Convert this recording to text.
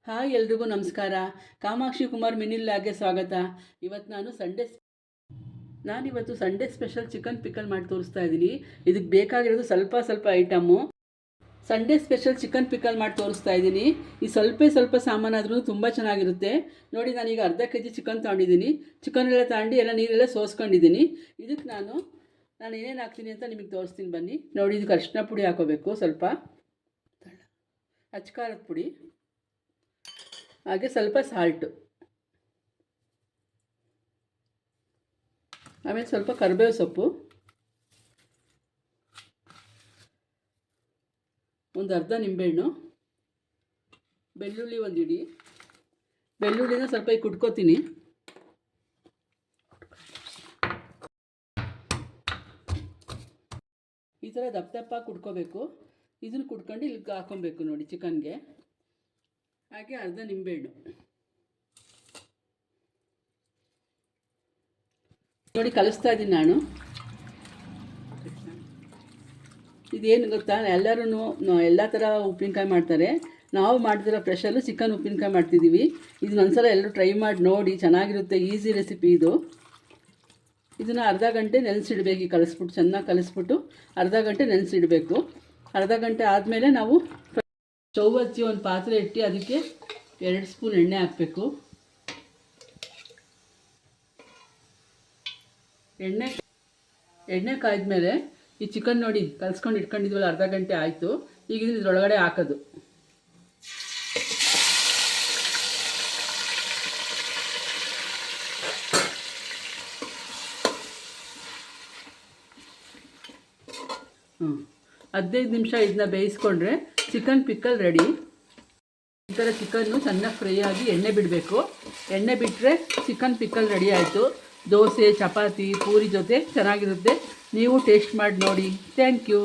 Hi ಎಲ್ರಿಗೂ ನಮಸ್ಕಾರ. ಕಾಮಾಕ್ಷಿ ಕುಮಾರ್ ಮಿನಿಲ್ಲಾಗೆ ಸ್ವಾಗತ. ನಾನಿವತ್ತು ಸಂಡೇ ಸ್ಪೆಷಲ್ ಚಿಕನ್ ಪಿಕಲ್ ಮಾಡಿ ತೋರಿಸ್ತಾ ಇದ್ದೀನಿ. ಇದಕ್ಕೆ ಬೇಕಾಗಿರೋದು ಸ್ವಲ್ಪ item. Sunday special chicken pickle ಮಾಡಿ ತೋರಿಸ್ತಾ ಇದ್ದೀನಿ. ಈ ಸ್ವಲ್ಪ ಸಾಮಾನಾದ್ರೂ ತುಂಬ ಚೆನ್ನಾಗಿರುತ್ತೆ. ನೋಡಿ, ನಾನೀಗ ಅರ್ಧ ಕೆಜಿ ಚಿಕನ್ ತೊಗೊಂಡಿದ್ದೀನಿ. ಚಿಕನ್ ಎಲ್ಲ ತಗೊಂಡು ಎಲ್ಲ ನೀರೆಲ್ಲ ಸೋಸ್ಕೊಂಡಿದ್ದೀನಿ. ಇದಕ್ಕೆ ನಾನು ಏನೇನು ಹಾಕ್ತೀನಿ ಅಂತ ನಿಮಗೆ ತೋರಿಸ್ತೀನಿ ಬನ್ನಿ. ನೋಡಿ, ಇದಕ್ಕೆ ಅರಿಶಿನ ಪುಡಿ ಹಾಕೋಬೇಕು, ಸ್ವಲ್ಪ ಅಚ್ಕಾರದ ಪುಡಿ, ಹಾಗೆ ಸ್ವಲ್ಪ ಸಾಲ್ಟು, ಆಮೇಲೆ ಸ್ವಲ್ಪ ಕರಿಬೇವು ಸೊಪ್ಪು, ಒಂದು ಅರ್ಧ ನಿಂಬೆಹಣ್ಣು, ಬೆಳ್ಳುಳ್ಳಿ ಒಂದು ಇಡಿ. ಬೆಳ್ಳುಳ್ಳಿನ ಸ್ವಲ್ಪ ಈಗ ಕುಟ್ಕೋತೀನಿ. ಈ ಥರ ದಪ್ಪ ಕುಟ್ಕೋಬೇಕು. ಇದನ್ನು ಕುಟ್ಕೊಂಡು ಇಲ್ಲಿಗೆ ಹಾಕೊಬೇಕು ನೋಡಿ ಚಿಕನ್ಗೆ. ಹಾಗೆ ಅರ್ಧ ನಿಂಬೆಹಣ್ಣು ನೋಡಿ ಕಲಿಸ್ತಾ ಇದ್ದೀನಿ ನಾನು. ಇದೇನು ಗೊತ್ತಾ, ಎಲ್ಲರೂ ಎಲ್ಲ ಥರ ಉಪ್ಪಿನಕಾಯಿ ಮಾಡ್ತಾರೆ. ನಾವು ಮಾಡ್ತಿರೋ ಸ್ಪೆಷಲ್ಲು ಚಿಕನ್ ಉಪ್ಪಿನಕಾಯಿ ಮಾಡ್ತಿದ್ದೀವಿ. ಇದನ್ನೊಂದ್ಸಲ ಎಲ್ಲರೂ ಟ್ರೈ ಮಾಡಿ ನೋಡಿ, ಚೆನ್ನಾಗಿರುತ್ತೆ. ಈಸಿ ರೆಸಿಪಿ ಇದು. ಇದನ್ನು ಅರ್ಧ ಗಂಟೆ ನೆನೆಸಿಡಬೇಕು. ಕಲಿಸ್ಬಿಟ್ಟು ಚೆನ್ನಾಗಿ ಕಲಿಸ್ಬಿಟ್ಟು ಅರ್ಧ ಗಂಟೆ ನೆನೆಸಿಡಬೇಕು. ಅರ್ಧ ಗಂಟೆ ಆದಮೇಲೆ ನಾವು ಸ್ಟವ್ ಹಚ್ಚಿ ಒಂದು ಪಾತ್ರೆ ಇಟ್ಟು ಅದಕ್ಕೆ 2 ಸ್ಪೂನ್ ಎಣ್ಣೆ ಹಾಕಬೇಕು. ಎಣ್ಣೆ ಕಾಯ್ದ್ಮೇಲೆ ಈ ಚಿಕನ್ ನೋಡಿ ಕಲಿಸ್ಕೊಂಡು ಇಟ್ಕೊಂಡಿದ್ವಲ್ಲ, ಅರ್ಧ ಗಂಟೆ ಆಯಿತು. ಈಗ ಇದ್ರೊಳಗಡೆ ಹಾಕೋದು. ಹ್ಞೂ 15 ನಿಮಿಷ ಇದನ್ನ ಬೇಯಿಸ್ಕೊಂಡ್ರೆ ಚಿಕನ್ ಪಿಕ್ಕಲ್ ರೆಡಿ. ಈ ಥರ ಚಿಕನ್ನು ಚೆನ್ನಾಗಿ ಫ್ರೈ ಆಗಿ ಎಣ್ಣೆ ಬಿಡಬೇಕು. ಎಣ್ಣೆ ಬಿಟ್ಟರೆ ಚಿಕನ್ ಪಿಕ್ಕಲ್ ರೆಡಿ ಆಯಿತು. ದೋಸೆ, ಚಪಾತಿ, ಪೂರಿ ಜೊತೆ ಚೆನ್ನಾಗಿರುತ್ತೆ. ನೀವು ಟೇಸ್ಟ್ ಮಾಡಿ ನೋಡಿ. Thank you.